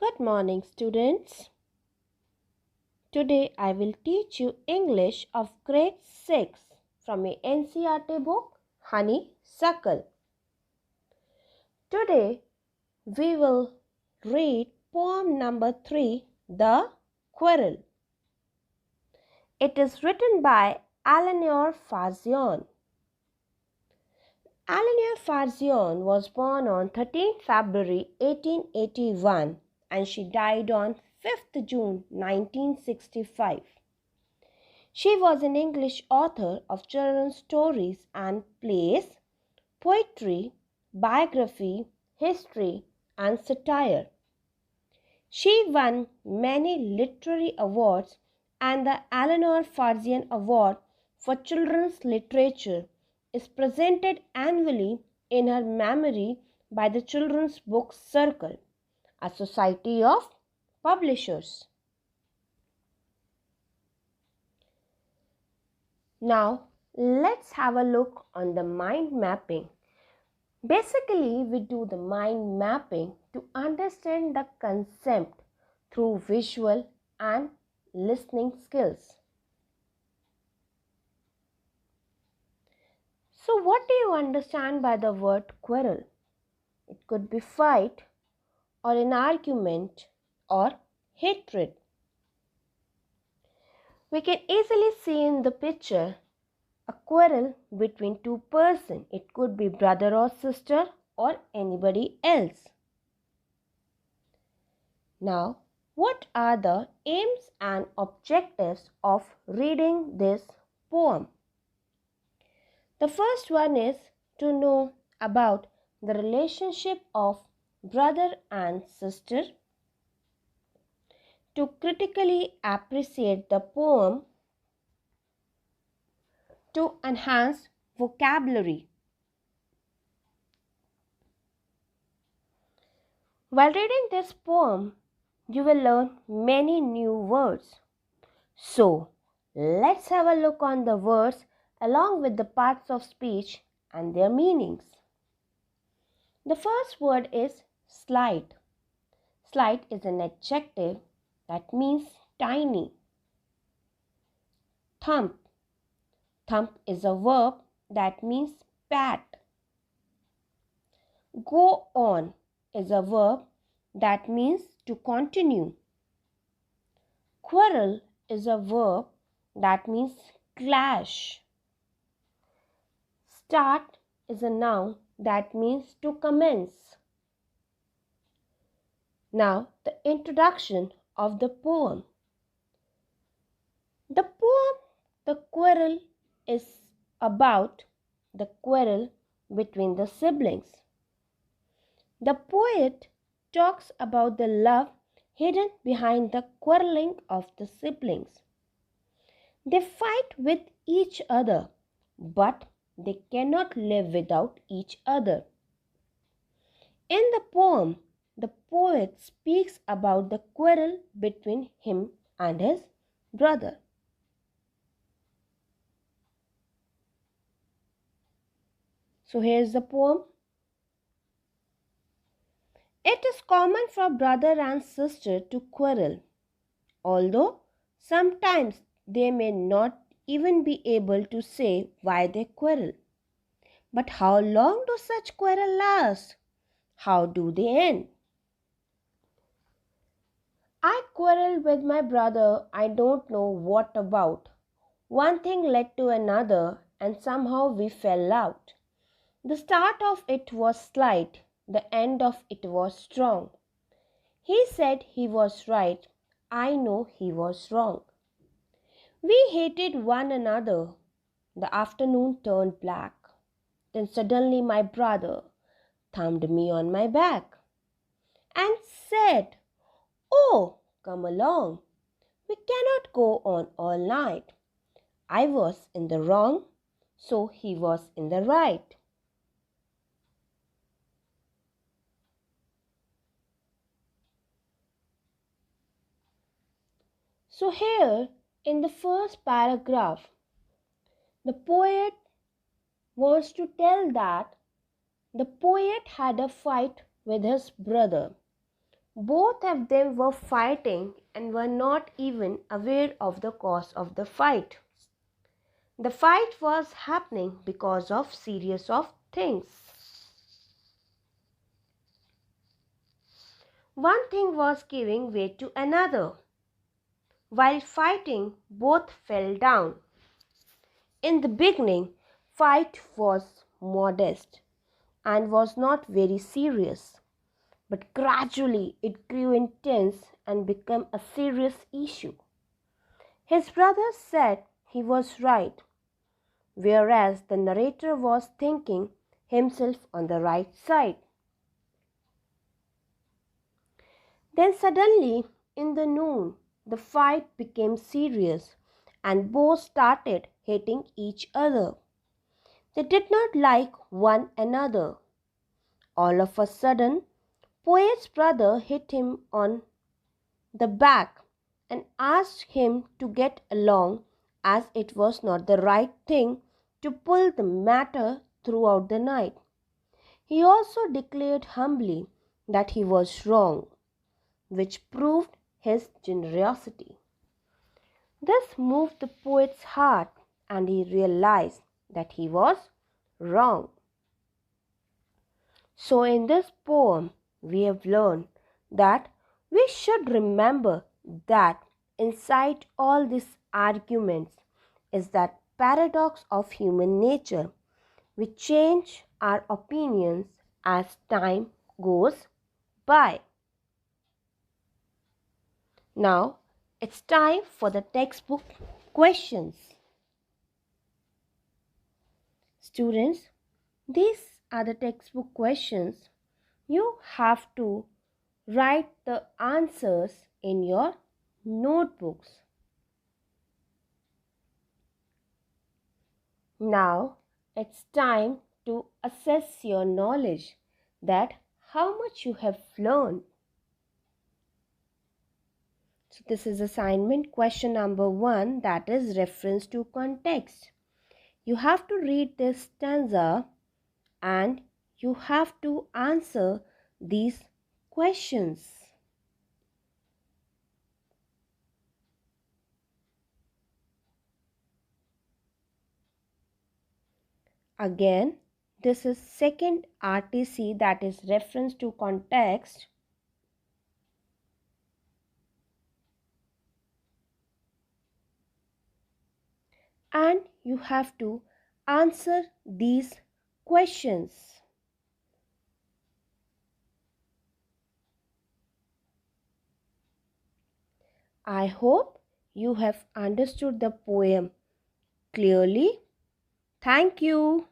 Good morning, students. Today I will teach you English of grade 6 from a NCERT book, Honeysuckle. Today we will read poem number 3, The Squirrel. It is written by Eleanor Farzion. Eleanor Farzion was born on 13 February 1881 and she died on 5th June 1965. She was an English author of children's stories and plays, poetry, biography, history, and satire. She won many literary awards, and the Eleanor Farzion Award for Children's Literature is presented annually in her memory by the Children's Book Circle, a society of publishers. Now, let's have a look on the mind mapping. Basically, we do the mind mapping to understand the concept through visual and listening skills. So, what do you understand by the word quarrel? It could be fight or an argument or hatred. We can easily see in the picture a quarrel between two persons. It could be brother or sister or anybody else. Now, what are the aims and objectives of reading this poem? The first one is to know about the relationship of brother and sister, to critically appreciate the poem, to enhance vocabulary. While reading this poem, you will learn many new words. So, let's have a look on the words along with the parts of speech and their meanings. The first word is slight. Slight is an adjective that means tiny. Thump. Thump is a verb that means pat. Go on is a verb that means to continue. Quarrel is a verb that means clash. Start is a noun that means to commence. Now, the introduction of the poem. The poem The Quarrel is about the quarrel between the siblings. The poet talks about the love hidden behind the quarreling of the siblings. They fight with each other, but they cannot live without each other. In the poem, the poet speaks about the quarrel between him and his brother. So here's the poem. It is common for brother and sister to quarrel, although sometimes they may not even be able to say why they quarrel. But how long do such quarrels last? How do they end? I quarreled with my brother, I don't know what about. One thing led to another and somehow we fell out. The start of it was slight, the end of it was strong. He said he was right, I know he was wrong. We hated one another. The afternoon turned black. Then suddenly my brother thumped me on my back and said, "Oh, come along. We cannot go on all night." I was in the wrong, so he was in the right. So here in the first paragraph, the poet wants to tell that the poet had a fight with his brother. Both of them were fighting and were not even aware of the cause of the fight. The fight was happening because of series of things. One thing was giving way to another. While fighting, both fell down. In the beginning, fight was modest and was not very serious, but gradually it grew intense and became a serious issue. His brother said he was right, whereas the narrator was thinking himself on the right side. Then suddenly, in the noon, the fight became serious and both started hating each other. They did not like one another. All of a sudden, Poet's brother hit him on the back and asked him to get along, as it was not the right thing to pull the matter throughout the night. He also declared humbly that he was wrong, which proved his generosity. This moved the poet's heart, and he realized that he was wrong. So, in this poem, we have learned that we should remember that inside all these arguments is that paradox of human nature. We change our opinions as time goes by. Now, it's time for the textbook questions. Students, these are the textbook questions. You have to write the answers in your notebooks. Now it's time to assess your knowledge, that how much you have learned. So this is assignment question number 1, that is reference to context. You have to read this stanza and you have to answer these questions. Again, this is second RTC, that is reference to context. And you have to answer these questions. I hope you have understood the poem clearly. Thank you.